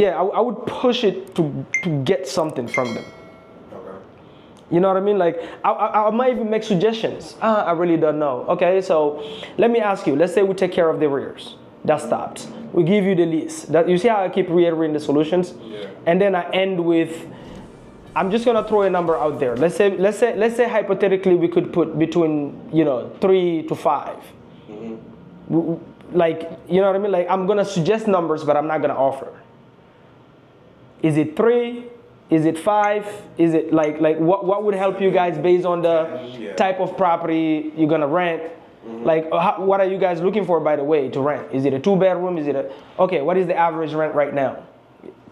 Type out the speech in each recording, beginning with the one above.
yeah, I would push it to get something from them. You know what I mean? Like, I might even make suggestions. I really don't know. Okay, so let me ask you. Let's say we take care of the arrears. That stops. We give you the lease. That, you see how I keep reiterating the solutions? Yeah. And then I end with, I'm just gonna throw a number out there. Let's say hypothetically we could put between 3 to 5. Like, you know what I mean? Like, I'm gonna suggest numbers, but I'm not gonna offer. Is it 3? Is it 5? Is it like what would help you guys based on the type of property you're gonna rent? Like, what are you guys looking for, by the way, to rent? Is it a 2-bedroom? Is it okay? What is the average rent right now?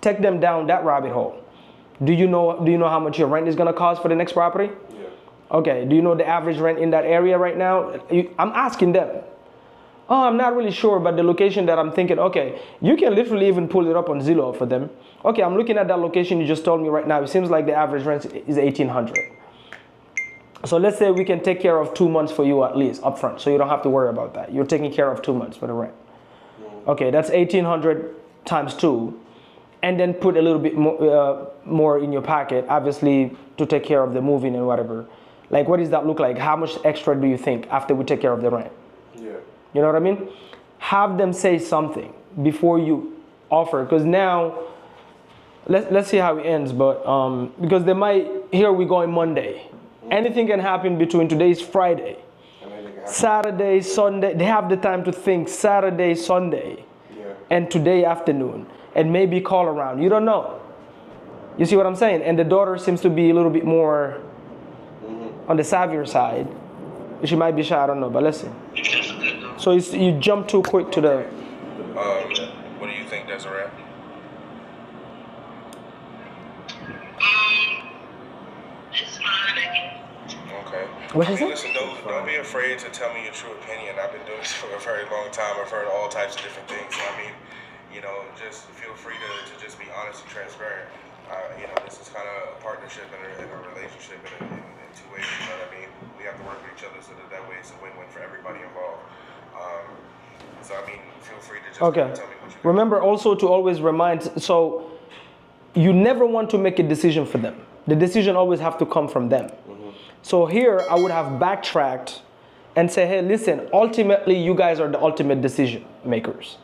Take them down that rabbit hole. Do you know how much your rent is gonna cost for the next property? Yeah. Okay. Do you know the average rent in that area right now? I'm asking them. Oh, I'm not really sure, but the location that I'm thinking, okay, you can literally even pull it up on Zillow for them. Okay, I'm looking at that location you just told me right now. It seems like the average rent is $1,800. So let's say we can take care of 2 months for you at least upfront, so you don't have to worry about that. You're taking care of 2 months for the rent. Okay, that's $1,800 times 2, and then put a little bit more in your pocket, obviously, to take care of the moving and whatever. Like, what does that look like? How much extra do you think after we take care of the rent? Yeah. You know what I mean? Have them say something before you offer, because now, let's see how it ends. But because they might, here we go on Monday. Anything can happen between today's Friday, Saturday, Sunday. They have the time to think Saturday, Sunday, and today afternoon, and maybe call around. You don't know. You see what I'm saying? And the daughter seems to be a little bit more on the savvier side. She might be shy, I don't know, but let's see. So you jump too quick to the... what do you think, Desiree? It's fine, I guess. Okay. What is it? Listen, don't be afraid to tell me your true opinion. I've been doing this for a very long time. I've heard all types of different things. I mean, just feel free to just be honest and transparent. This is kind of a partnership and a relationship in 2 ways. You know what I mean? We have to work with each other so that way it's a win-win for everybody involved. So I mean, feel free to just tell me what you remember also to always remind. So you never want to make a decision for them. The decision always have to come from them. So here I would have backtracked and say, hey, listen, ultimately you guys are the ultimate decision makers.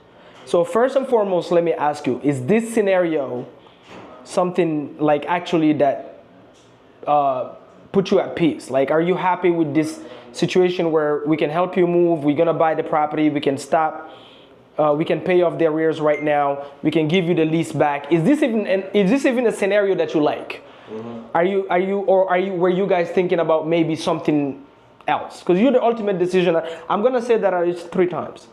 So first and foremost, let me ask you, is this scenario something like actually that put you at peace? Like, are you happy with this situation where we can help you move, we're gonna buy the property, we can stop, we can pay off the arrears right now, we can give you the lease back? Is this even a scenario that you like? Were you guys thinking about maybe something else? Because you're the ultimate decision. I'm gonna say that at least 3 times.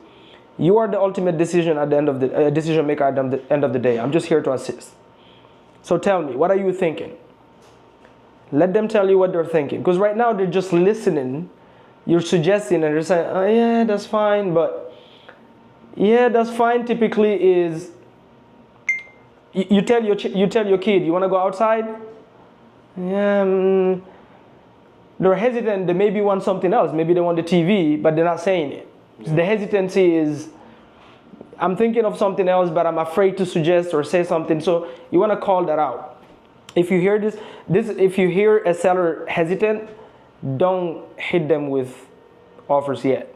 You are the ultimate decision at the end of the decision maker at the end of the day. I'm just here to assist. So tell me, what are you thinking? Let them tell you what they're thinking. Because right now they're just listening. You're suggesting and they're saying, oh yeah, that's fine. But yeah, that's fine typically is, you tell your kid, you want to go outside? Yeah, they're hesitant. They maybe want something else. Maybe they want the TV, but they're not saying it. So the hesitancy is, I'm thinking of something else, but I'm afraid to suggest or say something. So you want to call that out. If you hear if you hear a seller hesitant, don't hit them with offers yet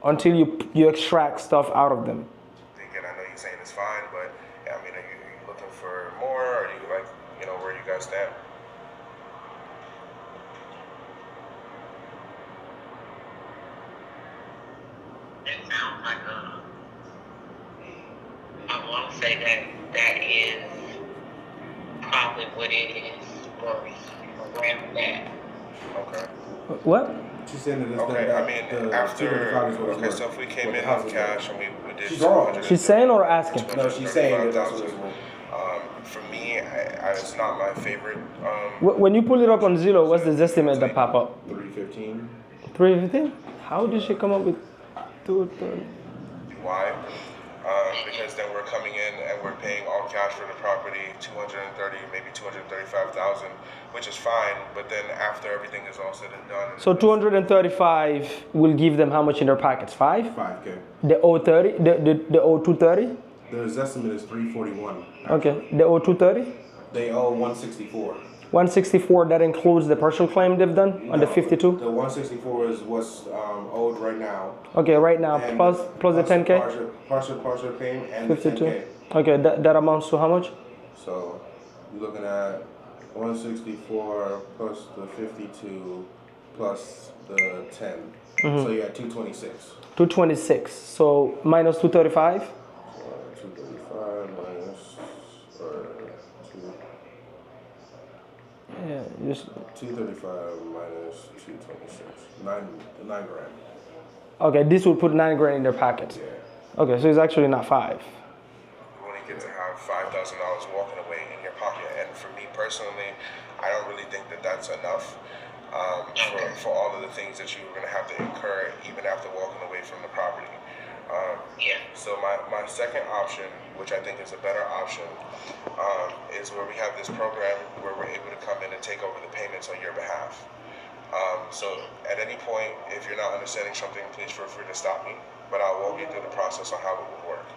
until you extract stuff out of them. I know you're saying it's fine, but I mean, are you looking for more? Or are you like, where you guys stand? It sounds like I want to say that is probably what it is worth around that. Okay. What? She said that it's okay, I mean, after, so if we came in on cash and we did she's wrong. She's saying or asking? No, she's saying that that's what it's worth. For me, it's not my favorite. When you pull it up on Zillow, what's the estimate that pop up? 315. 315? How did she come up with 230? Why? Because then we're coming in and we're paying all cash for the property, $230,000, maybe $235,000, which is fine. But then after everything is all said and done, so 235 will give them how much in their pockets? 5? $5K. The 030, the 0230. The estimate is 341. Okay, they owe 230? They owe 164. 164, that includes the partial claim they've done on the 52? The 164 is what's owed right now. Okay, right now, And plus the 10K? Partial claim and 52. the 10K. Okay, that amounts to how much? So you're looking at 164 plus the 52 plus the 10. So you got 226. 226. So minus 235? 235 minus Yeah, just 235 minus 226. Nine grand. okay. This would put 9 grand in their pockets. Yeah. Okay, so it's actually not 5. You only get to have $5,000 walking away in your pocket, and for me personally, I don't really think that that's enough for all of the things that you were going to have to incur even after walking away from the property. So my second option, which I think is a better option, is where we have this program where we're able to come in and take over the payments on your behalf. So at any point, if you're not understanding something, please feel free to stop me, but I'll walk you through the process on how it would work.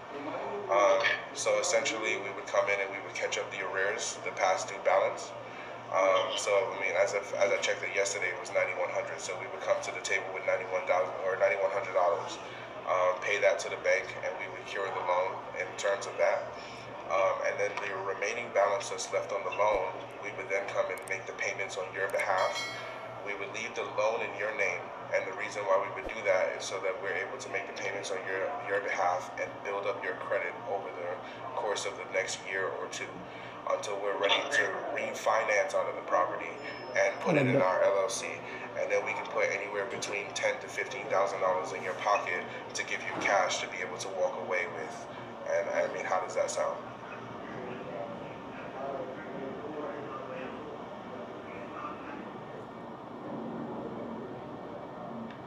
So essentially, we would come in and we would catch up the arrears, the past due balance. So I mean, as I checked it yesterday, it was $9,100. So we would come to the table with $91,000 or $9,100, pay that to the bank, and we would cure the loan in terms of that. And then the remaining balance that's left on the loan, we would then come and make the payments on your behalf. We would leave the loan in your name, and the reason why we would do that is so that we're able to make the payments on your behalf and build up your credit over the course of the next year or two, until we're ready to refinance onto the property and put it in our LLC, and then we can put anywhere between $10,000 to $15,000 in your pocket to give you cash to be able to walk away with. And I mean, how does that sound?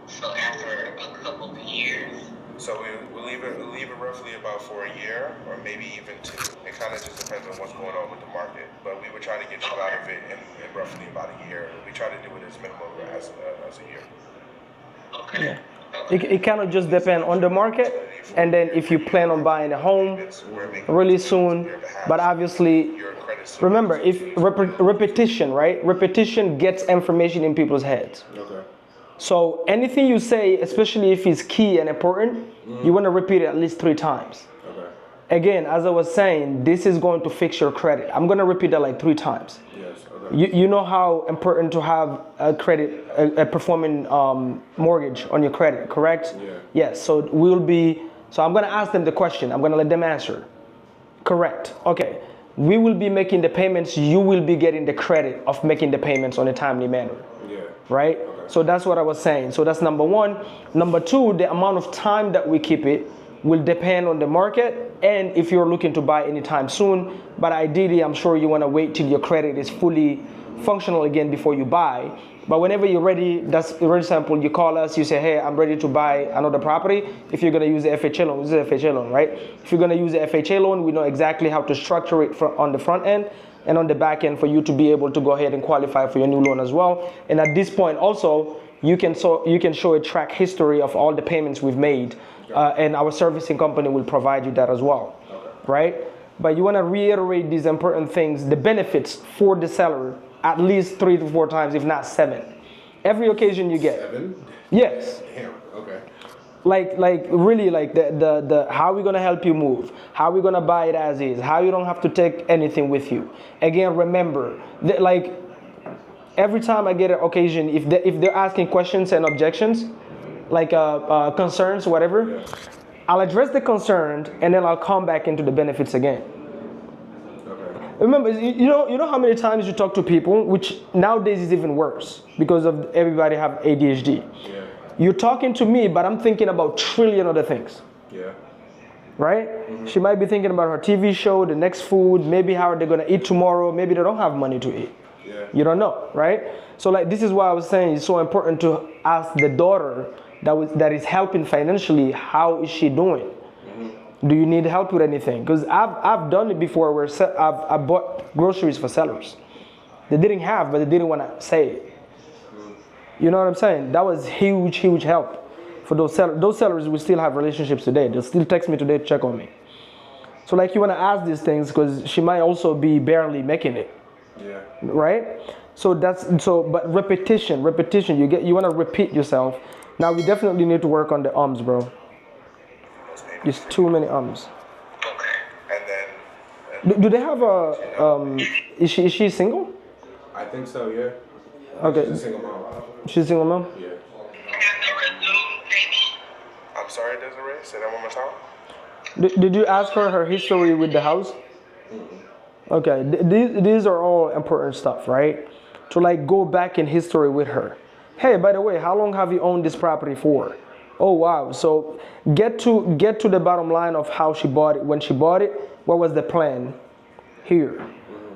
So after a couple of years. So we'll leave it roughly about for a year or maybe even 2. It kind of just depends on what's going on with the market. But we would try to get you out of it in roughly about a year. We try to do it as minimum as a year. Okay. Yeah. It kind of just depends on the market, and then if you plan on buying a home really soon. But obviously, remember, if repetition, right? Repetition gets information in people's heads. Okay. So anything you say, especially if it's key and important, you want to repeat it at least 3 times. Okay. Again, as I was saying, this is going to fix your credit. I'm going to repeat that like 3 times. Yes. Okay. You know how important to have a credit, a performing mortgage on your credit, correct? Yeah. Yes. So I'm going to ask them the question. I'm going to let them answer. Correct. Okay. We will be making the payments. You will be getting the credit of making the payments on a timely manner. Yeah. Right? Okay. So that's what I was saying. So that's number 1. Number 2, the amount of time that we keep it will depend on the market and if you're looking to buy anytime soon. But ideally, I'm sure you want to wait till your credit is fully functional again before you buy. But whenever you're ready, that's very simple. You call us, you say, hey, I'm ready to buy another property. If you're going to use the FHA loan, this is an FHA loan, right? If you're going to use the FHA loan, we know exactly how to structure it on the front end and on the back end for you to be able to go ahead and qualify for your new loan as well. And at this point also, you can show a track history of all the payments we've made, and our servicing company will provide you that as well, right? But you want to reiterate these important things, the benefits for the seller, at least 3 to 4 times, if not 7. Every occasion you get. 7? Yes. Damn. Okay. Like really, like the how we gonna help you move, how we gonna buy it as is, how you don't have to take anything with you. Again, remember, like every time I get an occasion, if they're asking questions and objections, like concerns, whatever, I'll address the concern and then I'll come back into the benefits again. Okay. Remember, you know how many times you talk to people, which nowadays is even worse because of everybody have ADHD. Yeah. You're talking to me, but I'm thinking about trillion other things. Yeah. Right? She might be thinking about her TV show, the next food, maybe how they're gonna eat tomorrow, maybe they don't have money to eat. Yeah. You don't know, right? So like this is why I was saying it's so important to ask the daughter that is helping financially, how is she doing? Do you need help with anything? Because I've done it before where I bought groceries for sellers. They didn't have, but they didn't want to say it. You know what I'm saying? That was huge help for those sellers. Those sellers will still have relationships today. They'll still text me today to check on me. So like you want to ask these things because she might also be barely making it, Yeah. right? So but repetition. You want to repeat yourself. Now we definitely need to work on the ums, bro. Those payments. There's too many ums. And then Do they have a is she single? I think so, yeah. Okay, She's a single mom. she's a single mom. Yeah. I'm sorry, Desiree. Say that one more time. Did you ask her history with the house? Okay, these are all important stuff, right? To like go back in history with her. Hey, by the way, how long have you owned this property for? Oh wow. So get to the bottom line of how she bought it. When she bought it, what was the plan here?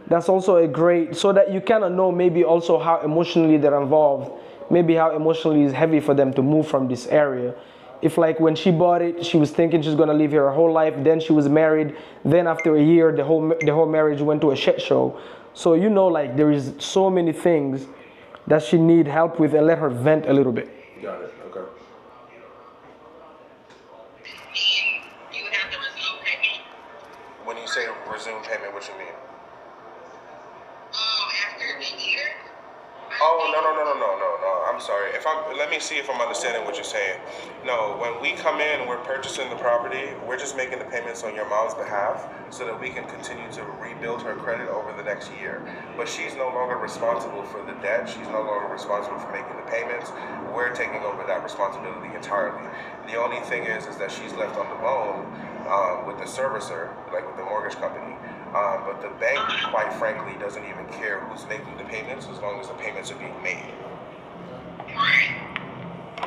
That's also a great, so that you kind of know maybe also how emotionally they're involved, maybe how emotionally it's heavy for them to move from this area. If like when she bought it, she was thinking she's gonna live here her whole life, then she was married, then after a year, the whole marriage went to a shit show. So you know, like there is so many things that she need help with, and let her vent a little bit. Got it. Okay. You would have to resume payment. When you say resume payment, what you mean? After a year. Oh no. I'm sorry. Let me see if I'm understanding what you're saying. No, when we come in, we're purchasing the property. We're just making the payments on your mom's behalf, so that we can continue to rebuild her credit over the next year. But she's no longer responsible for the debt. She's no longer responsible for making the payments. We're taking over that responsibility entirely. The only thing is that she's left on the loan with the servicer, like with the mortgage company. But the bank, quite frankly, doesn't even care who's making the payments as long as the payments are being made.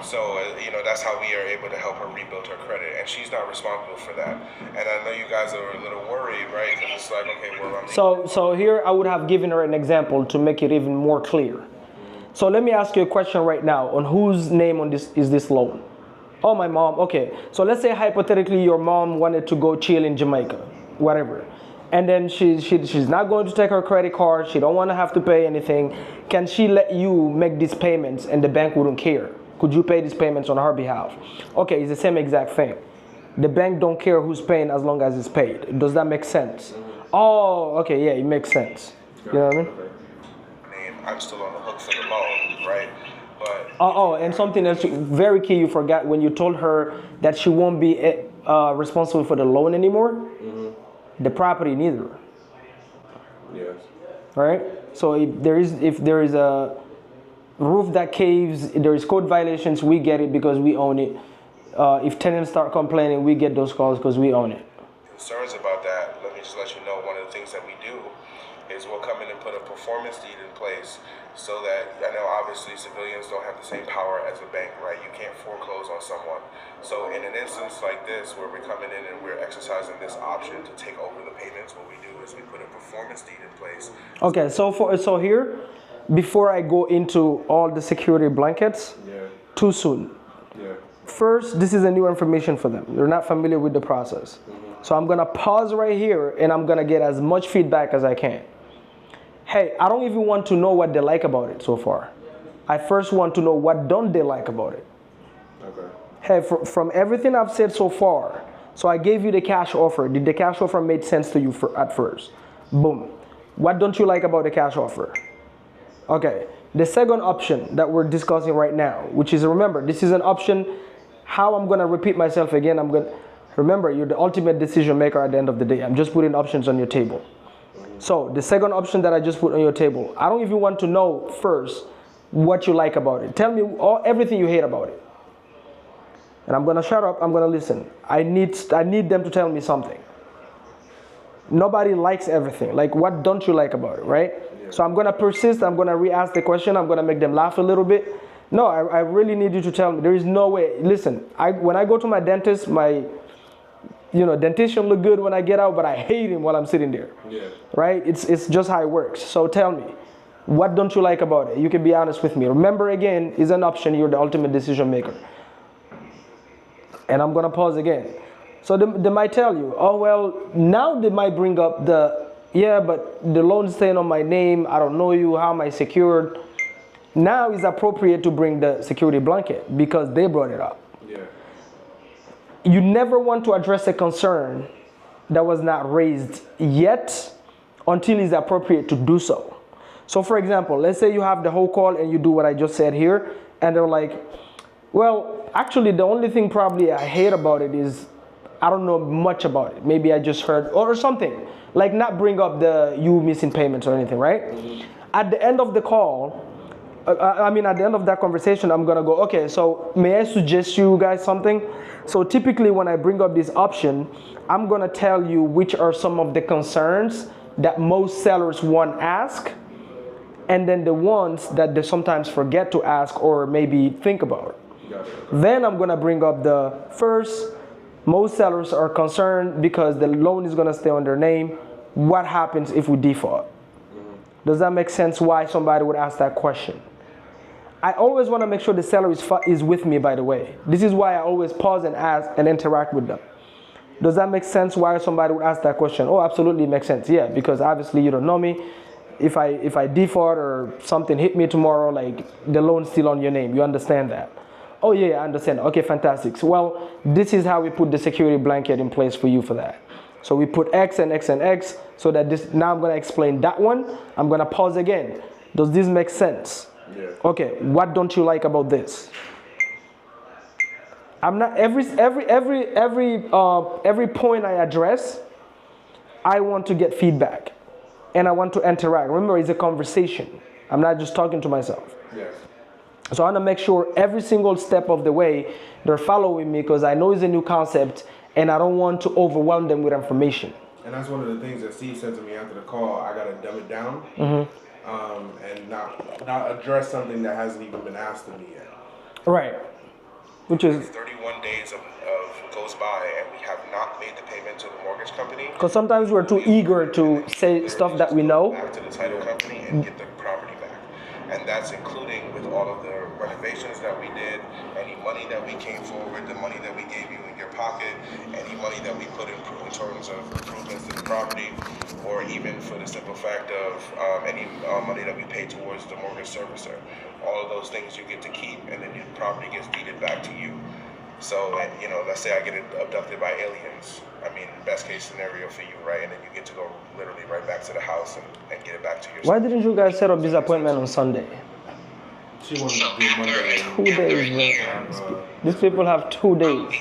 So, that's how we are able to help her rebuild her credit. And she's not responsible for that. And I know you guys are a little worried, right? Because it's like, okay, well, I mean... So here I would have given her an example to make it even more clear. So let me ask you a question right now. On whose name on this is this loan? Oh, my mom. Okay. So let's say hypothetically your mom wanted to go chill in Jamaica, whatever. And then she's not going to take her credit card. She don't want to have to pay anything. Can she let you make these payments and the bank wouldn't care? Could you pay these payments on her behalf? Okay, it's the same exact thing. The bank don't care who's paying as long as it's paid. Does that make sense? Oh, okay, yeah, it makes sense. You know what I mean? I'm still on the hook for the loan, right? But and something else very key you forgot when you told her that she won't be responsible for the loan anymore. The property neither. Yes. Right? So if there is a roof that caves, there is code violations, we get it because we own it. If tenants start complaining, we get those calls because we own it. Concerns about that, let me just let you know, one of the things that we do is we'll come in and put a performance deed in place so that, I know obviously civilians don't have the same power as a bank, right? You can't foreclose on someone. So in an instance like this, where we're coming in and we're exercising this option to take over the payments, what we do is we put a performance deed in place. Okay, so here, before I go into all the security blankets, too soon. Yeah. First, this is a new information for them. They're not familiar with the process. So I'm gonna pause right here and I'm gonna get as much feedback as I can. Hey, I don't even want to know what they like about it so far. I first want to know what don't they like about it. Okay. Hey, from everything I've said so far, so I gave you the cash offer. Did the cash offer make sense to you at first? Boom. What don't you like about the cash offer? Okay. The second option that we're discussing right now, which is, remember, this is an option. How I'm gonna repeat myself again, remember, you're the ultimate decision maker at the end of the day. I'm just putting options on your table. So the second option that I just put on your table, I don't even want to know first what you like about it. Tell me everything you hate about it. And I'm gonna shut up, I'm gonna listen. I need them to tell me something. Nobody likes everything. Like, what don't you like about it, right? Yeah. So I'm gonna persist, I'm gonna re-ask the question, I'm gonna make them laugh a little bit. No, I really need you to tell me. There is no way. Listen, when I go to my dentist, my dentition look good when I get out, but I hate him while I'm sitting there. Yeah. Right? It's just how it works. So tell me, what don't you like about it? You can be honest with me. Remember, again, is an option. You're the ultimate decision maker. And I'm gonna pause again. So they might tell you, oh well, now they might bring up but the loan's staying on my name. I don't know you. How am I secured? Now it's appropriate to bring the security blanket because they brought it up. Yeah. You never want to address a concern that was not raised yet until it's appropriate to do so. So for example, let's say you have the whole call and you do what I just said here, and they're like, well, actually the only thing probably I hate about it is I don't know much about it. Maybe I just heard or something. Like not bring up the you missing payments or anything, right? At the end of the call, at the end of that conversation, I'm gonna go, okay, so may I suggest you guys something? So typically when I bring up this option, I'm gonna tell you which are some of the concerns that most sellers want ask, and then the ones that they sometimes forget to ask or maybe think about. Then I'm gonna bring up the first, most sellers are concerned because the loan is gonna stay on their name. What happens if we default? Does that make sense why somebody would ask that question? I always want to make sure the seller is with me, by the way. This is why I always pause and ask and interact with them. Does that make sense why somebody would ask that question? Oh, absolutely makes sense. Yeah, because obviously you don't know me. If I default or something hit me tomorrow, like the loan's still on your name. You understand that? Oh yeah, I understand. Okay, fantastic. So, well, this is how we put the security blanket in place for you for that. So we put X and X and X so that this, now I'm gonna explain that one. I'm gonna pause again. Does this make sense? Yeah. Okay, what don't you like about this? I'm not every point I address, I want to get feedback and I want to interact. Remember, it's a conversation. I'm not just talking to myself. Yes. So I want to make sure every single step of the way they're following me because I know it's a new concept and I don't want to overwhelm them with information. And that's one of the things that Steve said to me after the call. I got to dumb it down and not address something that hasn't even been asked of me yet. Right. Which is 31 days of goes by and we have not made the payment to the mortgage company. Because sometimes we're too eager to say stuff that we know. Back to the title company and get the property back. And that's including with all of the renovations that we did, any money that we came forward, the money that we gave you in your pocket, any money that we put in terms of improvements to the property, or even for the simple fact of any money that we pay towards the mortgage servicer. All of those things you get to keep, and then your property gets deeded back to you. So, let's say I get abducted by aliens. I mean, best case scenario for you, right? And then you get to go literally right back to the house and get it back to yourself. Why didn't you guys set up this appointment on Sunday? She wanted to do Monday. 2 days, man. These people have 2 days.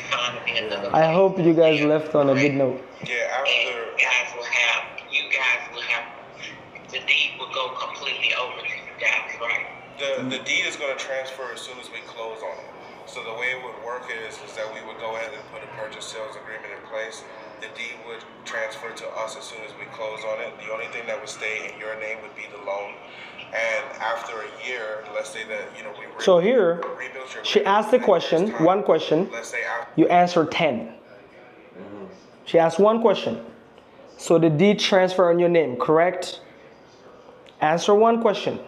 I hope you guys left on a good note. Yeah, after you guys will have, the deed will go completely over to you guys, right? the deed is going to transfer as soon as we close on it. So the way it would work is that we would go ahead and put a purchase sales agreement in place. The deed would transfer to us as soon as we close on it. The only thing that would stay in your name would be the loan. And after a year, let's say that we so here, she asked the question, one question. Let's say you answer 10. She asked one question. So the deed transfer on your name, correct? Answer one question.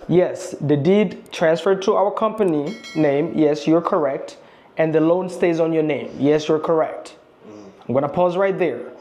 Yes, the deed transferred to our company name. Yes, you're correct. And the loan stays on your name. Yes, you're correct. I'm going to pause right there.